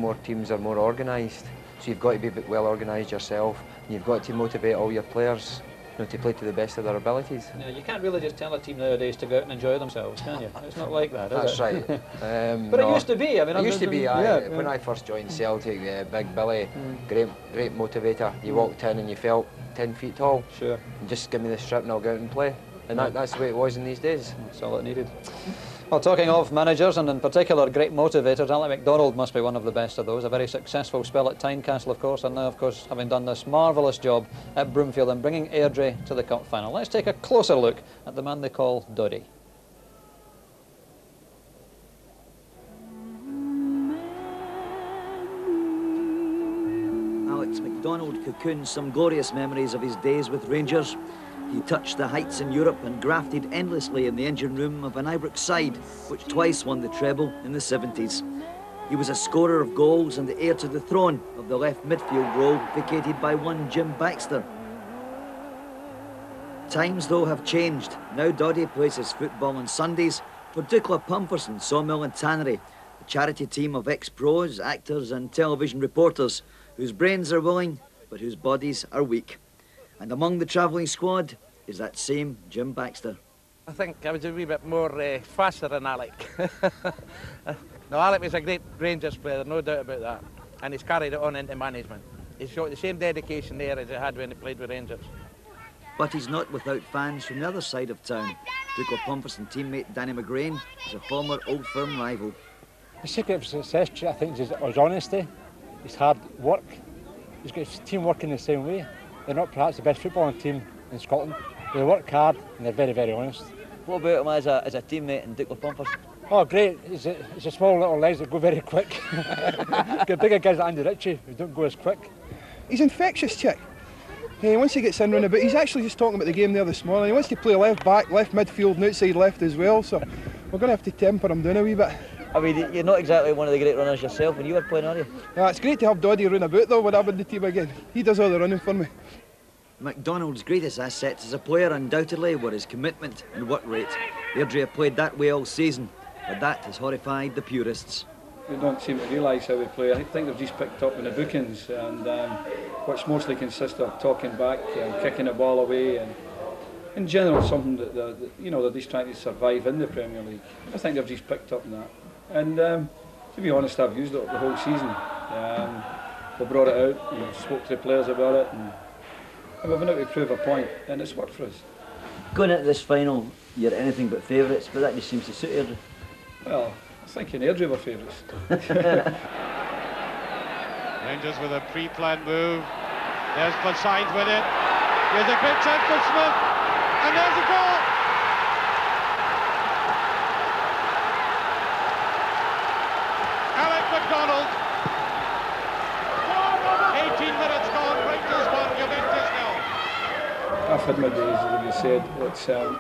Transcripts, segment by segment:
more teams are more organised. So you've got to be well organised yourself, and you've got to motivate all your players, you know, to play to the best of their abilities. Yeah, you can't really just tell a team nowadays to go out and enjoy themselves, can you? It's not like that, is That's right. But no, it used to be. I mean, it used to be. Yeah. When I first joined Celtic, Big Billy, great motivator. You walked in and you felt 10 feet tall. Sure. Just give me the strip and I'll go out and play. And that's the way it was in these days. That's all it needed. Well, talking of managers, and in particular great motivators, Alex MacDonald must be one of the best of those. A very successful spell at Tynecastle, of course, and now, of course, having done this marvellous job at Broomfield and bringing Airdrie to the cup final. Let's take a closer look at the man they call Doddy. Alex MacDonald cocooned some glorious memories of his days with Rangers. He touched the heights in Europe and grafted endlessly in the engine room of an Ibrox side, which twice won the treble in the 70s. He was a scorer of goals and the heir to the throne of the left midfield role vacated by one Jim Baxter. Times, though, have changed. Now Doddy plays his football on Sundays for Dukla Pumperson Sawmill and Tannery, a charity team of ex-pros, actors and television reporters whose brains are willing but whose bodies are weak. And among the travelling squad is that same Jim Baxter. I think I was a wee bit more faster than Alec. No, Alec was a great Rangers player, no doubt about that. And he's carried it on into management. He's got the same dedication there as he had when he played with Rangers. But he's not without fans from the other side of town. Dukla Pumperson teammate Danny McGrain is a former Old Firm rival. The secret of success, I think, is his honesty, his hard work. He's got his team working the same way. They're not perhaps the best footballing team in Scotland. They work hard and they're very, very honest. What about him as a teammate in Dukla Pumperson? Oh, great. He's a small little legs that go very quick. Got bigger guys like Andy Ritchie who don't go as quick. He's infectious, chick. Hey, once he gets in round about, he's actually just talking about the game there this morning. He wants to play left back, left midfield and outside left as well, so we're going to have to temper him down a wee bit. I mean, you're not exactly one of the great runners yourself when you were playing, are you? Yeah, it's great to have Doddy run about though when I'm in the team again. He does all the running for me. MacDonald's greatest assets as a player undoubtedly were his commitment and work rate. Airdrie have played that way all season, but that has horrified the purists. They don't seem to realise how we play. I think they've just picked up in the bookings, and which mostly consists of talking back and kicking the ball away, and in general something that they're just trying to survive in the Premier League. I think they've just picked up on that, and to be honest, I've used it the whole season. We brought it out, and spoke to the players about it, and we've been able to prove a point, and it's worked for us. Going into this final, you're anything but favourites, but that just seems to suit Airdrie. Well, I think in Airdrie were favourites. Rangers with a pre-planned move. There's Forsyth with it. Here's a great chance for Smith, and there's a goal. Alex MacDonald. 18 minutes gone. Rangers 1, Juventus 0. I've had my days, as you said.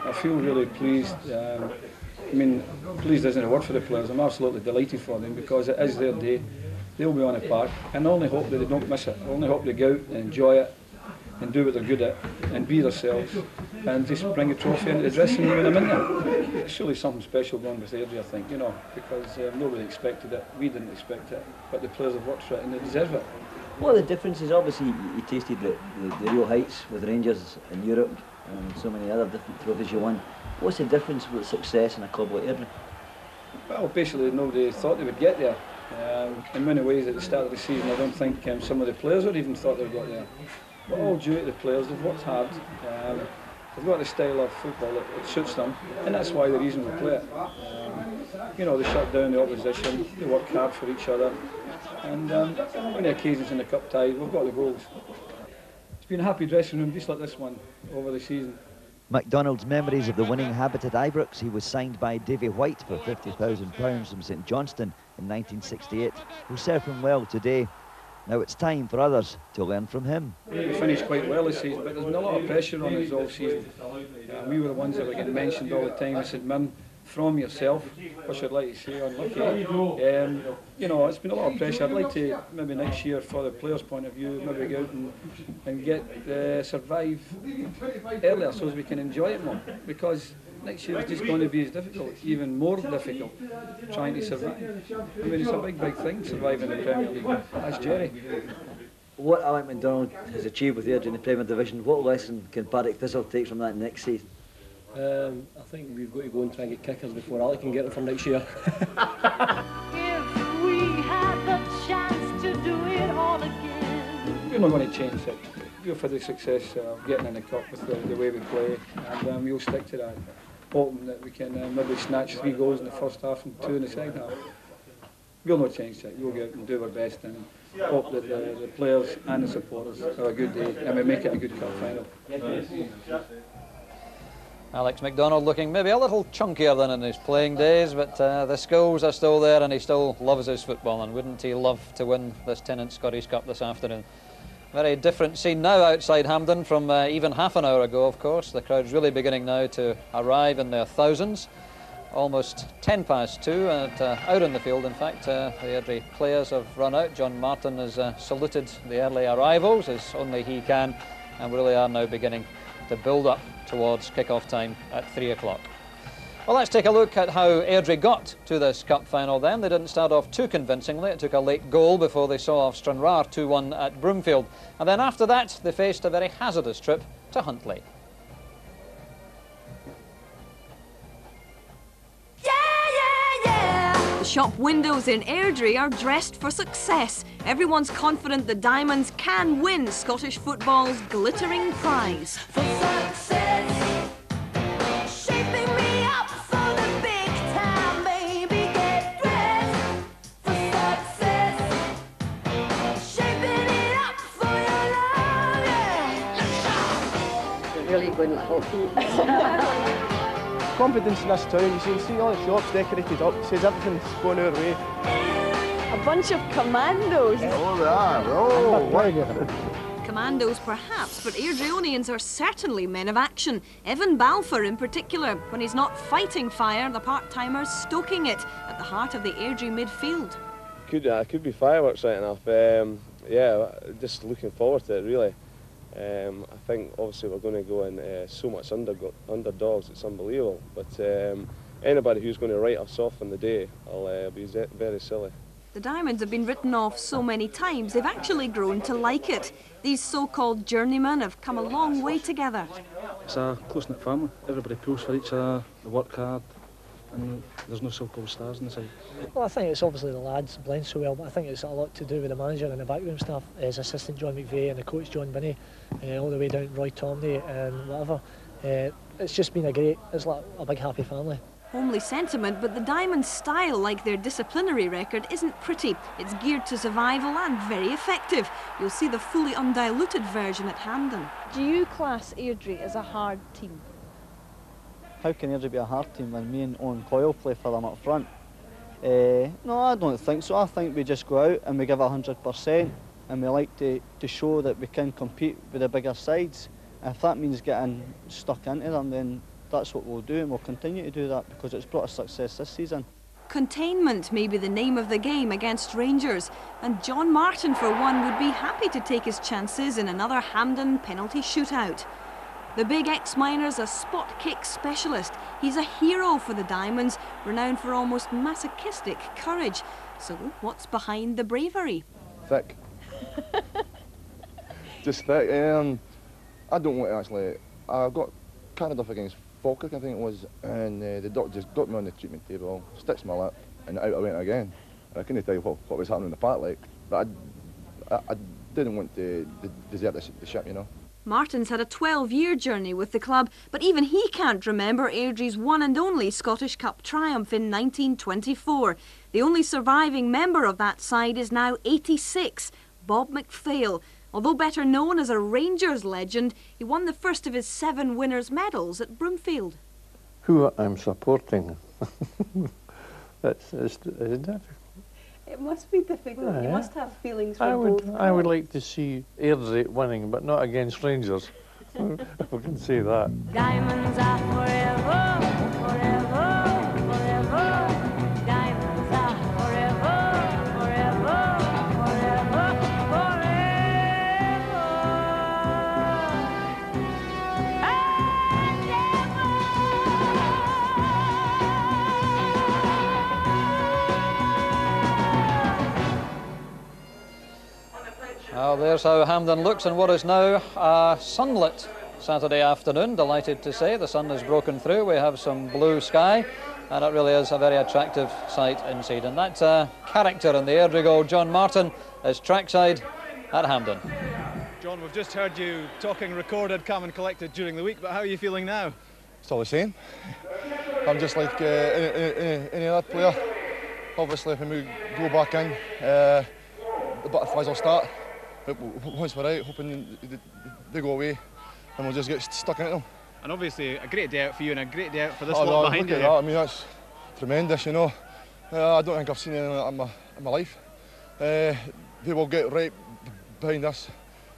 I feel really pleased. I mean, pleased isn't a word for the players. I'm absolutely delighted for them because it is their day. They'll be on the park, and I only hope that they don't miss it. I only hope they go out and enjoy it and do what they're good at and be themselves and just bring a trophy into the dressing room when I'm in there. It's really something special going with Airdrie, I think, because nobody expected it. We didn't expect it, but the players have worked for it and they deserve it. What are the differences? Obviously, you tasted the real heights with Rangers in Europe and so many other different trophies you won. What's the difference with success in a club like Airdrie? Well, basically nobody thought they would get there. In many ways at the start of the season I don't think some of the players would even thought they would get there. But all due to the players, they've worked hard. They've got the style of football that suits them, and that's why the reason we play it. They shut down the opposition, they work hard for each other, and on the occasions in the cup tie, we've got the goals. It's been a happy dressing room just like this one over the season. MacDonald's memories of the winning habit at Ibrox. He was signed by Davy White for £50,000 from St Johnstone in 1968, will serve him well today. Now it's time for others to learn from him. We finished quite well this season, but there's been a lot of pressure on us all season. We were the ones that were getting mentioned all the time. I said, "Man, from yourself," which I'd like to say unlucky. It's been a lot of pressure. I'd like to maybe next year, for the players' point of view, maybe go out and get survive earlier so as we can enjoy it more. Because next year is just going to be as difficult, even more difficult, trying to survive. I mean, it's a big, big thing, surviving the Premier League. That's Jerry. What Alec MacDonald has achieved with Airdrie in the Premier Division, what lesson can Partick Thistle take from that next season? I think we've got to go and try and get kickers before Alec can get them for next year. If we had the chance to do it all again. We're not going to change it. We've had the success of getting in the cup with the way we play, and we'll stick to that, hoping that we can maybe snatch 3 goals in the first half and 2 in the second half. We'll not change it. We'll get and do our best and hope that the players and the supporters have a good day and we make it a good cup final. Alex MacDonald looking maybe a little chunkier than in his playing days, but the skills are still there and he still loves his football, and wouldn't he love to win this Tennant Scottish Cup this afternoon. Very different scene now outside Hampden from even half an hour ago, of course. The crowd's really beginning now to arrive in their thousands. Almost 2 and out in the field, in fact. The Airdrie players have run out. John Martin has saluted the early arrivals as only he can, and we really are now beginning to build up towards kick-off time at 3 o'clock. Well, let's take a look at how Airdrie got to this cup final then. They didn't start off too convincingly. It took a late goal before they saw off Stranraer 2-1 at Broomfield. And then after that, they faced a very hazardous trip to Huntly. The shop windows in Airdrie are dressed for success. Everyone's confident the Diamonds can win Scottish football's glittering prize. For success, shaping me up for the big time, baby, get dressed. For success, shaping it up for your love, yeah. Really good little Confidence in this town, you see all the shops decorated up, says everything's going our way. A bunch of commandos. Oh, they are. Oh, Commandos perhaps, but Airdrieonians are certainly men of action. Evan Balfour in particular. When he's not fighting fire, the part-timer's stoking it at the heart of the Airdrie midfield. Could be fireworks right enough. Yeah, just looking forward to it really. I think obviously we're going to go in so much underdogs, it's unbelievable. But anybody who's going to write us off on the day will be very silly. The Diamonds have been written off so many times, they've actually grown to like it. These so-called journeymen have come a long way together. It's a close-knit family. Everybody pulls for each other, they work hard, and there's no so-called stars in the side. Well, I think it's obviously the lads blend so well, but I think it's a lot to do with the manager and the backroom staff, his assistant John McVeigh and the coach John Binney, all the way down Roy Tomney and whatever. It's just been it's like a big happy family. Homely sentiment, but the Diamonds' style, like their disciplinary record, isn't pretty. It's geared to survival and very effective. You'll see the fully undiluted version at Hampden. Do you class Airdrie as a hard team? How can Airdrie be a hard team when me and Owen Coyle play for them up front? No, I don't think so. I think we just go out and we give it 100%, and we like to show that we can compete with the bigger sides. If that means getting stuck into them, then that's what we'll do, and we'll continue to do that because it's brought us success this season. Containment may be the name of the game against Rangers, and John Martin, for one, would be happy to take his chances in another Hampden penalty shootout. The big ex-miner's a spot kick specialist. He's a hero for the Diamonds, renowned for almost masochistic courage. So what's behind the bravery? Thick. Just thick. I don't want to actually... I got carried off against Falkirk, I think it was, and the doctor just got me on the treatment table, sticks my lip, and out I went again. And I couldn't tell you what was happening in the park, like, but I didn't want to desert the ship, you know. Martin's had a 12-year journey with the club, but even he can't remember Airdrie's one and only Scottish Cup triumph in 1924. The only surviving member of that side is now 86, Bob McPhail. Although better known as a Rangers legend, he won the first of his 7 winners' medals at Broomfield. Who I'm supporting, it's difficult. It must be difficult. Yeah. You must have feelings for both. I would like to see Airdrie winning, but not against Rangers, if we can say that. Diamonds are forever, forever, forever. Diamonds are forever, forever, forever, forever. And ever. Well, there's how Hampden looks on what is now a sunlit Saturday afternoon. Delighted to say the sun has broken through. We have some blue sky, and it really is a very attractive sight inside. And that character in the Airdrie goal, John Martin, is trackside at Hampden. John, we've just heard you talking recorded, calm and collected during the week, but how are you feeling now? It's all the same. I'm just like any other player. Obviously, when we go back in, the butterflies will start. But once we're out, hoping they go away, and we'll just get stuck into them. And obviously, a great day out for you and a great day out for this Oh, lot no, behind look you. at that. I mean, that's tremendous, you know. I don't think I've seen anything like that in my life. They will get right behind us,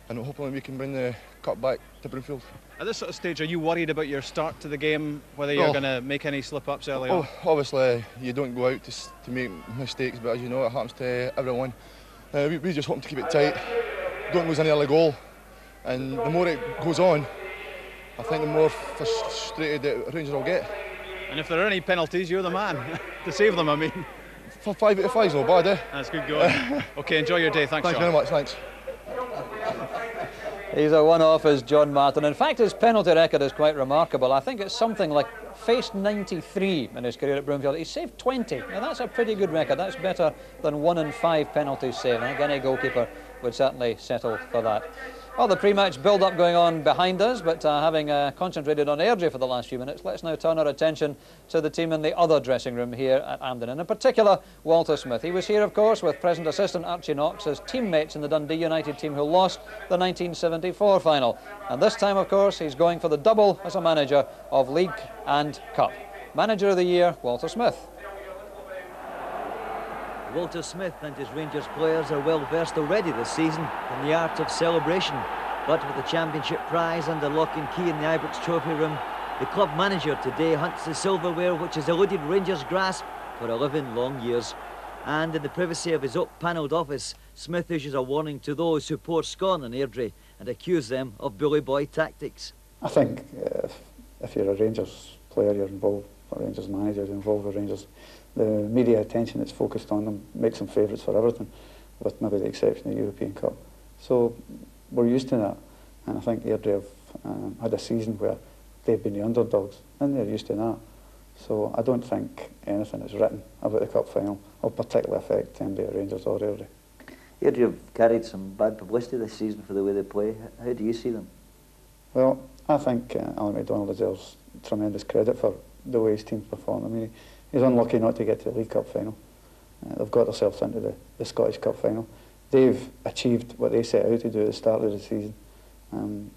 and hopefully we can bring the cup back to Broomfield. At this sort of stage, are you worried about your start to the game, whether you're going to make any slip-ups early on? Obviously, you don't go out to make mistakes, but as you know, it happens to everyone. We just hope to keep it tight, don't lose any early goal, and the more it goes on, I think the more frustrated that Rangers will get. And if there are any penalties, you're the man to save them, I mean. 5 out of 5 is no bad, eh? That's good going. OK, enjoy your day. Thanks, Thank you John. very much, thanks. He's a one-off as John Martin. In fact, his penalty record is quite remarkable. I think it's something like faced 93 in his career at Broomfield. He's saved 20. Now, that's a pretty good record. That's better than 1 in 5 penalties saved. I think any goalkeeper would certainly settle for that. Well, the pre-match build-up going on behind us, but having concentrated on Airdrie for the last few minutes, let's now turn our attention to the team in the other dressing room here at Hampden, and in particular, Walter Smith. He was here, of course, with present assistant Archie Knox as teammates in the Dundee United team who lost the 1974 final. And this time, of course, he's going for the double as a manager of League and Cup. Manager of the Year, Walter Smith. Walter Smith and his Rangers players are well versed already this season in the art of celebration. But with the championship prize under lock and key in the Ibrox trophy room, the club manager today hunts the silverware which has eluded Rangers' grasp for 11 long years. And in the privacy of his oak-panelled office, Smith issues a warning to those who pour scorn on Airdrie and accuse them of bully boy tactics. I think if you're a Rangers player, you're involved, or Rangers manager, you're involved with Rangers, the media attention that's focused on them makes them favourites for everything, with maybe the exception of the European Cup. So we're used to that, and I think Airdrie have had a season where they've been the underdogs, and they're used to that. So I don't think anything that's written about the cup final will particularly affect MD Rangers or Airdrie. Airdrie have carried some bad publicity this season for the way they play. How do you see them? Well, I think Alan McDonald deserves tremendous credit for the way his team's performed. I mean, he's unlucky not to get to the League Cup final. They've got themselves into the Scottish Cup final. They've achieved what they set out to do at the start of the season, and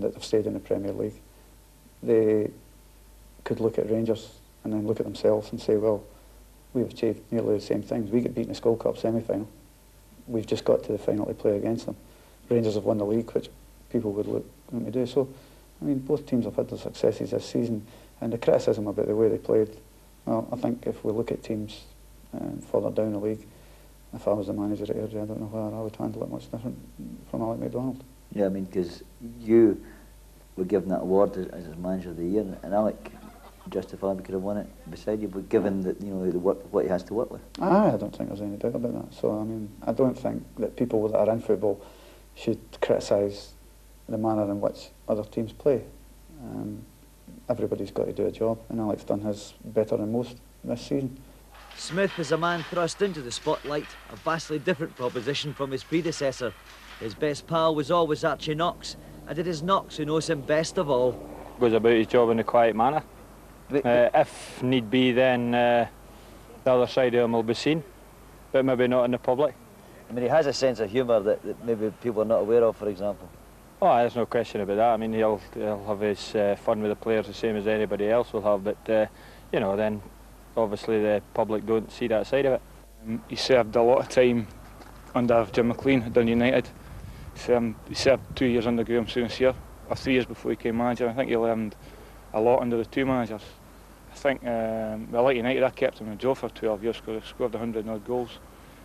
that they've stayed in the Premier League. They could look at Rangers and then look at themselves and say, well, we've achieved nearly the same things. We get beaten in the Skull Cup semi-final. We've just got to the final to play against them. Rangers have won the league, which people would look to do. So, I mean, both teams have had their successes this season, and the criticism about the way they played, well, I think if we look at teams further down the league, if I was the manager at Airdrie, I don't know whether I would handle it much different from Alec McDonald. Yeah, I mean, because you were given that award as manager of the year, and Alec justifiably could have won it beside you, but given that, you know, what he has to work with. I don't think there's any doubt about that. So, I mean, I don't think that people that are in football should criticise the manner in which other teams play. Everybody's got to do a job, and Alec's done his better than most this season. Smith is a man thrust into the spotlight, a vastly different proposition from his predecessor. His best pal was always Archie Knox, and it is Knox who knows him best of all. Goes about his job in a quiet manner. If need be, then the other side of him will be seen, but maybe not in the public. I mean, he has a sense of humour that maybe people are not aware of, for example. Oh, there's no question about that. I mean, he'll have his fun with the players the same as anybody else will have, but you know, then obviously the public don't see that side of it. He served a lot of time under Jim McLean at Dundee United. He served 2 years under Graham Souness here, or 3 years before he became manager. I think he learned a lot under the two managers. I think, well, like United, I kept him in the job for 12 years because he scored 100 odd goals.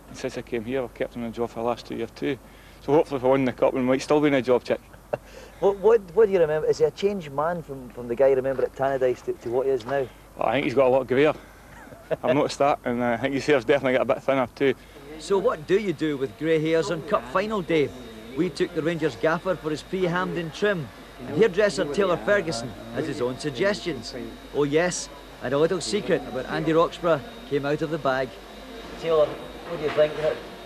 And since I came here, I've kept him in the job for the last 2 years too. So hopefully if I win the cup, we might still be in a job, Chick. What do you remember? Is he a changed man from the guy you remember at Tannadice to what he is now? Well, I think he's got a lot of grey hair. I've noticed that, and I think his hair's definitely got a bit thinner too. So what do you do with grey hairs on cup final day? We took the Rangers gaffer for his pre-Hampden trim. And hairdresser Taylor Ferguson has his own suggestions. Oh yes, and a little secret about Andy Roxburgh came out of the bag. Taylor, what do you think?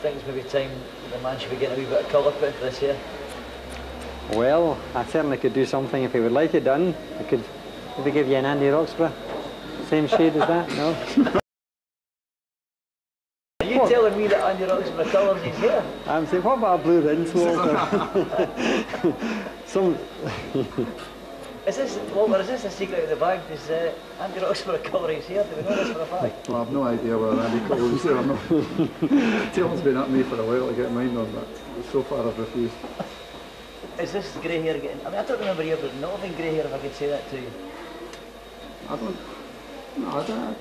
Things maybe time the man should be getting a wee bit of colour put into this hair. Well, I certainly could do something if he would like it done. I could maybe give you an Andy Roxburgh. Same shade as that, no? Are you telling me that Andy Roxburgh colours his hair? I'm saying, what about a blue rinse, Walter? Is this a secret of the bag? Does Andy Roxburgh colour his hair? Do we know this for a fact? Well, I've no idea whether Andy colours his hair or not. Taylor's been at me for a while to get mine on, but so far I've refused. Is this grey hair getting... I mean, I don't remember you ever not having grey hair, if I could say that to you. I don't... No, I don't...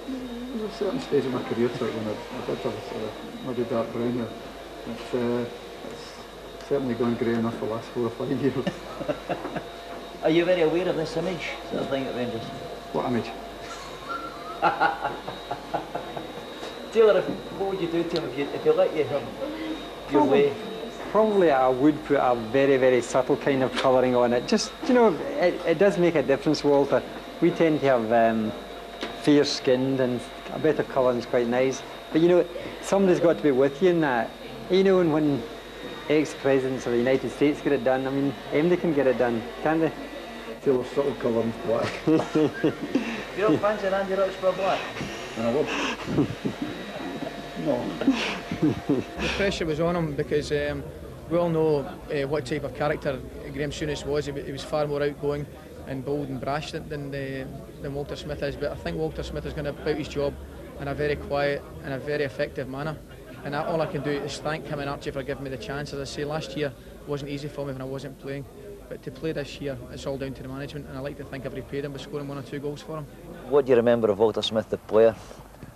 There's a certain stage of my career to it when I did have sort of maybe dark brown hair. It's certainly gone grey enough for the last 4 or 5 years. Are you very aware of this image sort of thing at Rangers? What image? Taylor, what would you do to him if you let you have your way? Probably I would put a very, very subtle kind of colouring on it. Just, you know, it does make a difference, Walter. We tend to have fair-skinned and a bit of colouring's quite nice. But, you know, somebody's got to be with you in that. You know, and when ex-presidents of the United States get it done, I mean, MD can get it done, can't they? Taylor's subtle colouring's black. You don't fancy an Andy Roxburgh black? And I would. No. The pressure was on him because we all know what type of character Graham Souness was. He was far more outgoing and bold and brash than Walter Smith is, but I think Walter Smith is going about his job in a very quiet and a very effective manner. And all I can do is thank him and Archie for giving me the chance. As I say, last year wasn't easy for me when I wasn't playing, but to play this year, it's all down to the management, and I like to think I've repaid him by scoring 1 or 2 goals for him. What do you remember of Walter Smith, the player?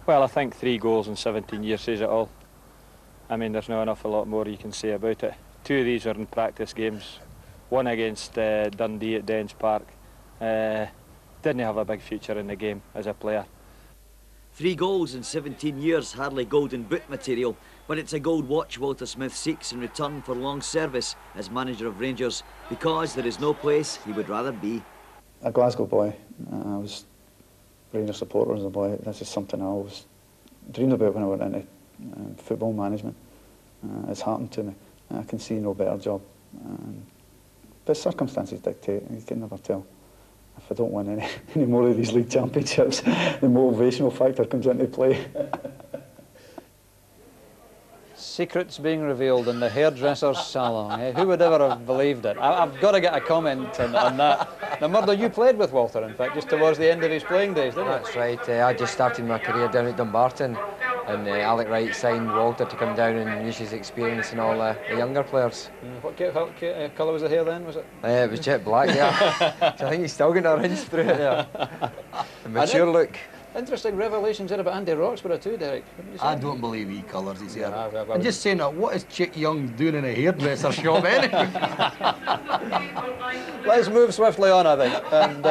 Well, I think 3 goals in 17 years says it all. I mean, there's not an awful lot more you can say about it. 2 of these were in practice games. One against Dundee at Dens Park. Didn't have a big future in the game as a player. 3 goals in 17 years, hardly golden boot material, but it's a gold watch Walter Smith seeks in return for long service as manager of Rangers, because there is no place he would rather be. A Glasgow boy. I was a Rangers supporter as a boy. This is something I always dreamed about when I went into football management. It's happened to me. I can see no better job. But circumstances dictate, you can never tell. If I don't win any more of these league championships, the motivational factor comes into play. Secrets being revealed in the hairdresser's salon. Eh? Who would ever have believed it? I've got to get a comment on that. Now, Murdo, you played with Walter, in fact, just towards the end of his playing days, didn't you? That's right. I just started my career down at Dumbarton, and Alec Wright signed Walter to come down and use his experience in all the younger players. What colour was the hair then, was it? It was jet black, yeah. So I think he's still going to rinse through it. Yeah. A mature look. Interesting revelations there about Andy Roxburgh too, Derek. I don't believe he colours his hair. I'm just saying that, what is Chick Young doing in a hairdresser shop anyway? Let's move swiftly on, I think. And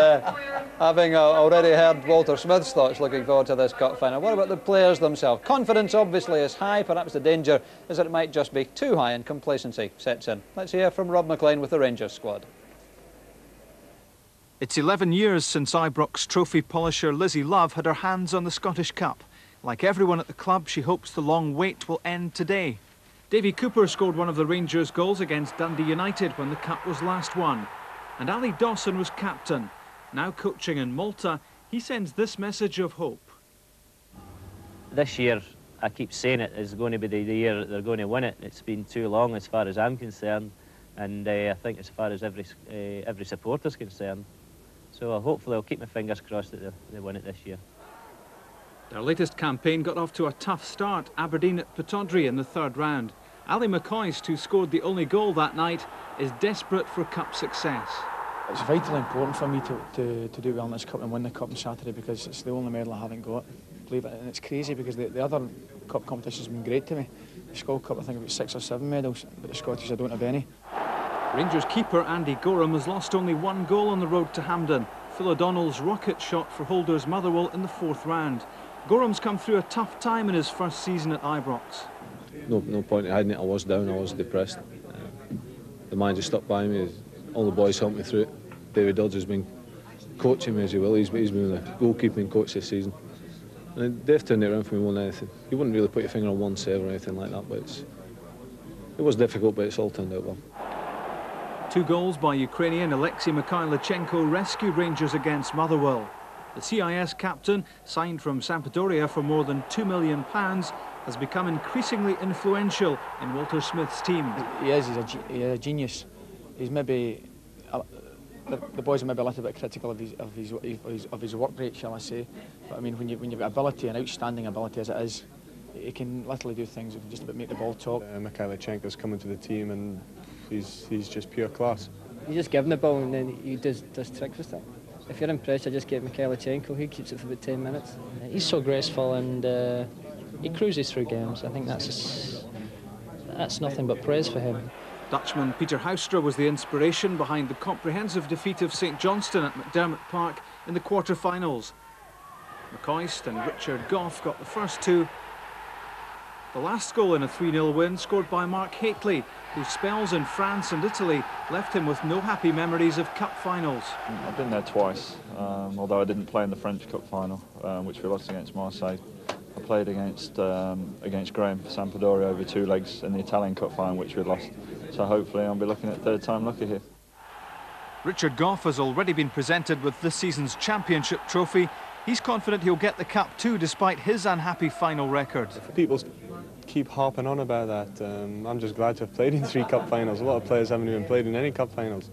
having already heard Walter Smith's thoughts, looking forward to this cup final, what about the players themselves? Confidence obviously is high, perhaps the danger is that it might just be too high and complacency sets in. Let's hear from Rob McLean with the Rangers squad. It's 11 years since Ibrox trophy polisher Lizzie Love had her hands on the Scottish Cup. Like everyone at the club, she hopes the long wait will end today. Davy Cooper scored one of the Rangers' goals against Dundee United when the cup was last won. And Ali Dawson was captain. Now coaching in Malta, he sends this message of hope. This year, I keep saying it, is going to be the year that they're going to win it. It's been too long as far as I'm concerned, and I think as far as every supporter's concerned. So hopefully I'll keep my fingers crossed that they win it this year. Their latest campaign got off to a tough start. Aberdeen at Pittodrie in the 3rd round. Ali McCoist, who scored the only goal that night, is desperate for cup success. It's vitally important for me to do well in this cup and win the cup on Saturday, because it's the only medal I haven't got. Believe it, and it's crazy because the other cup competition's been great to me. The Skull Cup, I think I've got 6 or 7 medals, but the Scottish I don't have any. Rangers keeper Andy Gorham has lost only 1 goal on the road to Hampden. Phil O'Donnell's rocket shot for holders Motherwell in the 4th round. Gorham's come through a tough time in his first season at Ibrox. no point in hiding it. I was down, I was depressed. The manager stuck by me, all the boys helped me through it. David Dodds has been coaching me as well. He's been the goalkeeping coach this season. And Dave turned it around for me more than anything. You wouldn't really put your finger on one save or anything like that, but it was difficult, but it's all turned out well. 2 goals by Ukrainian Alexei Mikhailichenko rescued Rangers against Motherwell. The CIS captain, signed from Sampdoria for more than £2 million, has become increasingly influential in Walter Smith's team. He is, he's a genius. He's maybe, the boys are maybe a little bit critical of his work rate, shall I say. But I mean, when you've got ability, an outstanding ability as it is, he can literally do things. He can just about make the ball talk. Mikhailichenko's coming to the team and he's just pure class. You just give him the ball and then he does tricks with it. If you're impressed, I just give Mikhailichenko. He keeps it for about 10 minutes. He's so graceful and he cruises through games. I think that's nothing but praise for him. Dutchman Peter Houstra was the inspiration behind the comprehensive defeat of St Johnstone at McDermott Park in the quarter-finals. McCoist and Richard Goff got the first 2. The last goal in a 3-0 win scored by Mark Hateley, whose spells in France and Italy left him with no happy memories of cup finals. I've been there twice, although I didn't play in the French Cup final, which we lost against Marseille. I played against Graham for Sampdoria over 2 legs in the Italian Cup final, which we lost. So hopefully I'll be looking at third time lucky here. Richard Goff has already been presented with this season's championship trophy. He's confident he'll get the cup too, despite his unhappy final record. People keep harping on about that. I'm just glad to have played in 3 cup finals. A lot of players haven't even played in any cup finals.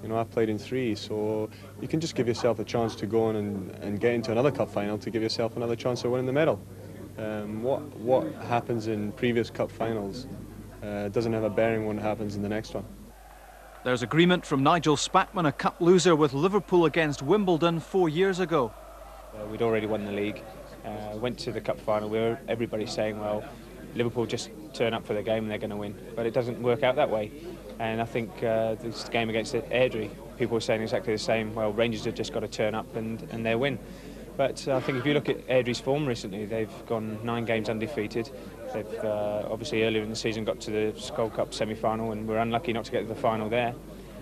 You know, I've played in 3, so you can just give yourself a chance to go on and get into another cup final to give yourself another chance of winning the medal. What happens in previous cup finals doesn't have a bearing on what happens in the next one. There's agreement from Nigel Spackman, a cup loser with Liverpool against Wimbledon 4 years ago. We'd already won the league, went to the cup final. Everybody's saying, well, Liverpool just turn up for the game and they're going to win. But it doesn't work out that way. And I think this game against Airdrie, people were saying exactly the same. Well, Rangers have just got to turn up and they'll win. But I think if you look at Airdrie's form recently, they've gone 9 games undefeated. They've obviously earlier in the season got to the Skull Cup semi-final and were unlucky not to get to the final there.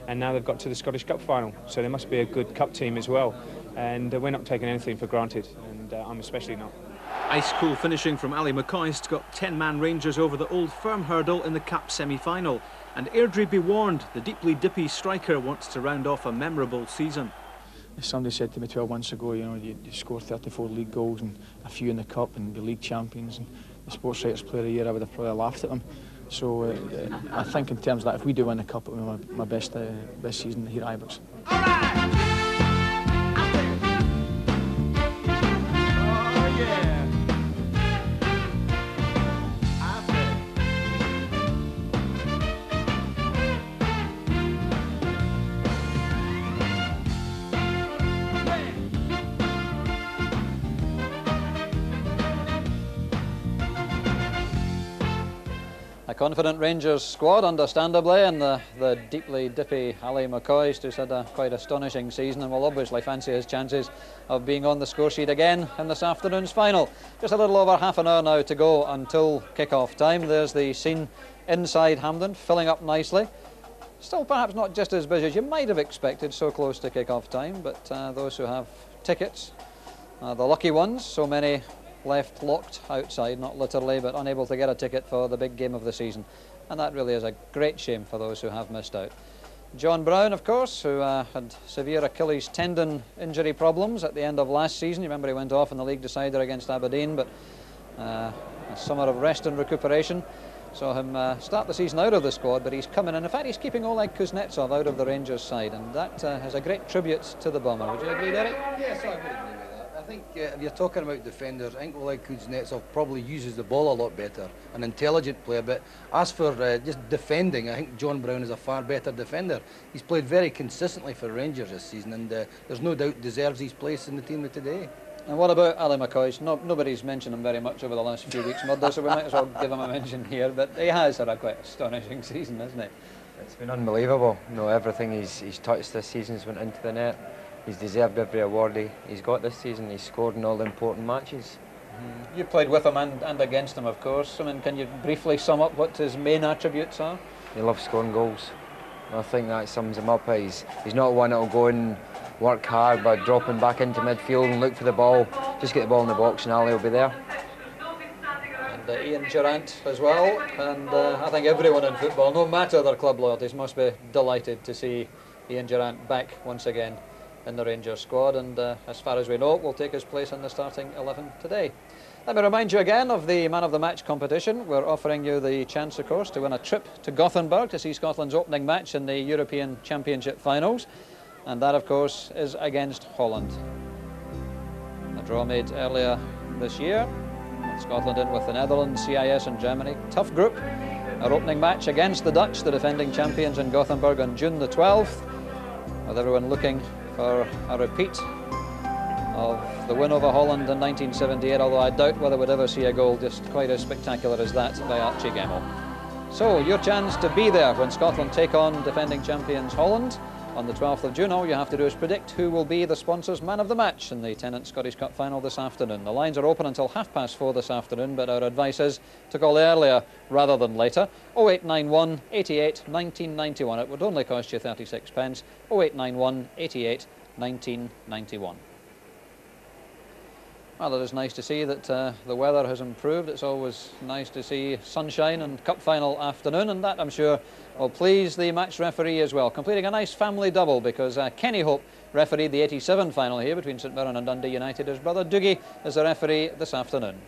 And now they've got to the Scottish Cup final. So they must be a good cup team as well. And we're not taking anything for granted, and I'm especially not. Ice-cool finishing from Ali McCoist got 10-man Rangers over the Old Firm hurdle in the cup semi-final. And Airdrie be warned, the deeply dippy striker wants to round off a memorable season. Somebody said to me 12 months ago, you know, you score 34 league goals and a few in the cup and be league champions and the Sports Writers Player of the Year, I would have probably laughed at them. So I think in terms of that, if we do win the cup, it will be my best season here at Ibrox. A confident Rangers squad, understandably, and the deeply dippy Ali McCoist, who's had a quite astonishing season and will obviously fancy his chances of being on the score sheet again in this afternoon's final. Just a little over half an hour now to go until kick-off time. There's the scene inside Hampden, filling up nicely. Still perhaps not just as busy as you might have expected, so close to kick-off time, but those who have tickets are the lucky ones. So many left locked outside, not literally, but unable to get a ticket for the big game of the season. And that really is a great shame for those who have missed out. John Brown, of course, who had severe Achilles tendon injury problems at the end of last season. You remember he went off in the league decider against Aberdeen, but a summer of rest and recuperation saw him start the season out of the squad, but he's coming in. In fact, he's keeping Oleg Kuznetsov out of the Rangers side, and that is a great tribute to the Bomber. Would you agree, Derek? Yes, I would agree with that. I think if you're talking about defenders, I think Oleg Kuznetsov probably uses the ball a lot better, an intelligent player, but as for just defending, I think John Brown is a far better defender. He's played very consistently for Rangers this season, and there's no doubt deserves his place in the team of today. And what about Ali McCoist? Nobody's mentioned him very much over the last few weeks, Murdo, so we might as well give him a mention here, but he has had a quite astonishing season, hasn't he? It's been unbelievable. You know, everything he's touched this season's went into the net. He's deserved every award he's got this season. He's scored in all the important matches. You played with him and against him, of course. I mean, can you briefly sum up what his main attributes are? He loves scoring goals. I think that sums him up. He's not one that'll go and work hard, but dropping back into midfield and look for the ball. Just get the ball in the box and Ali will be there. And Ian Durrant as well. And I think everyone in football, no matter their club loyalties, must be delighted to see Ian Durrant back once again in the Rangers squad. And as far as we know, will take his place in the starting 11 today. Let me remind you again of the Man of the Match competition. We're offering you the chance, of course, to win a trip to Gothenburg to see Scotland's opening match in the European Championship finals. And that, of course, is against Holland. A draw made earlier this year, with Scotland in with the Netherlands, CIS and Germany. Tough group. Our opening match against the Dutch, the defending champions, in Gothenburg on June the 12th, with everyone looking for a repeat of the win over Holland in 1978, although I doubt whether we'd ever see a goal just quite as spectacular as that by Archie Gemmill. So, your chance to be there when Scotland take on defending champions Holland on the 12th of June. All you have to do is predict who will be the sponsor's man of the match in the Tennant Scottish Cup final this afternoon. The lines are open until 4:30 this afternoon, but our advice is to call earlier rather than later. 0891 88 1991. It would only cost you 36 pence. 0891 88 1991. Well, it is nice to see that the weather has improved. It's always nice to see sunshine and cup final afternoon, and that, I'm sure, will please the match referee as well, completing a nice family double, because Kenny Hope refereed the 87 final here between St Mirren and Dundee United. His brother Dougie is the referee this afternoon.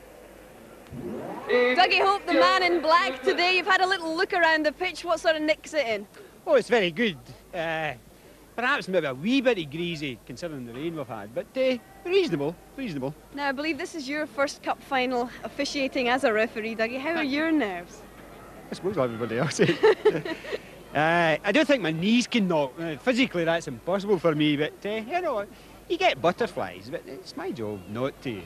Dougie Hope, the man in black today. You've had a little look around the pitch. What sort of nick's it in? Oh, it's very good. Perhaps maybe a wee bit greasy considering the rain we've had, but reasonable. Now, I believe this is your first cup final officiating as a referee, Dougie. How are your nerves? I suppose everybody else is. I don't think my knees can knock. Physically, that's impossible for me, but you know, you get butterflies, but it's my job not to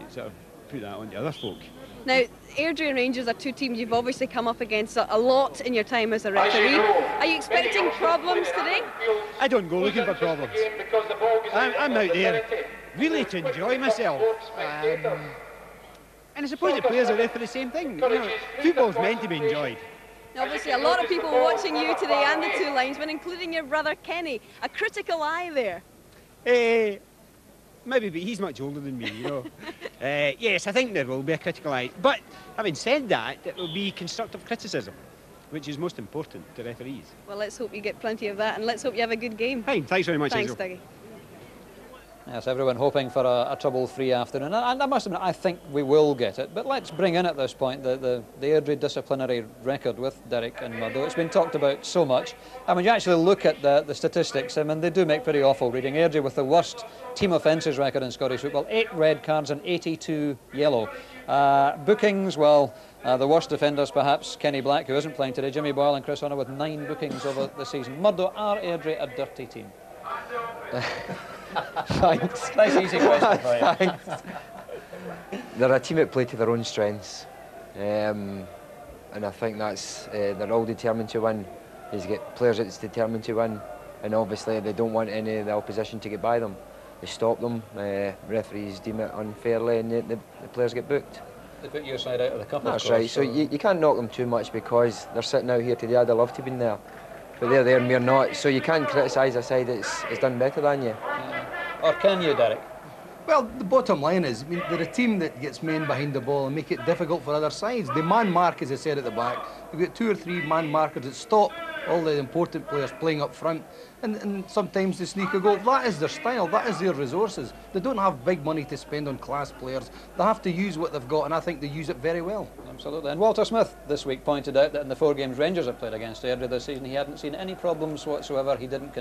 sort of put that on to other folk. Now, Airdrie and Rangers are two teams you've obviously come up against a lot in your time as a referee. Are you expecting problems today? I don't go looking for problems. I'm out there really to enjoy myself. And I suppose the players are there for the same thing. You know, football's meant to be enjoyed. Now, obviously, a lot of people watching you today and the two linesmen, including your brother Kenny. A critical eye there. Maybe, but he's much older than me, you know. Yes, I think there will be a critical eye. But having said that, it will be constructive criticism, which is most important to referees. Well, let's hope you get plenty of that, and let's hope you have a good game. Fine, thanks very much. Thanks, Dougie. Yes, everyone hoping for a trouble-free afternoon, and I must admit, I think we will get it. But let's bring in at this point the Airdrie disciplinary record with Derek and Murdo. It's been talked about so much, and when you actually look at the statistics, I mean, they do make pretty awful reading. Airdrie with the worst team offences record in Scottish football, 8 red cards and 82 yellow. Bookings, well, the worst defenders perhaps, Kenny Black, who isn't playing today, Jimmy Boyle and Chris Honor with 9 bookings over the season. Murdo, are Airdrie a dirty team? Thanks. Nice easy question for you. Thanks. They're a team that play to their own strengths, and I think that's they're all determined to win. You get players that's determined to win, and obviously they don't want any of the opposition to get by them. They stop them. Referees deem it unfairly, and the players get booked. They put your side out of the cup. That's right. So you can't knock them too much because they're sitting out here today. I'd have loved to have been there, but they're there and we're not. So you can't criticise a side that's done better than you. Or can you, Derek? Well, the bottom line is, I mean, they're a team that gets men behind the ball and make it difficult for other sides. They man mark, as I said at the back. They've got 2 or 3 man markers that stop all the important players playing up front, and sometimes they sneak a goal. That is their style, that is their resources. They don't have big money to spend on class players. They have to use what they've got, and I think they use it very well. Absolutely. And Walter Smith this week pointed out that in the 4 games Rangers have played against Airdrie this season, he hadn't seen any problems whatsoever. He didn't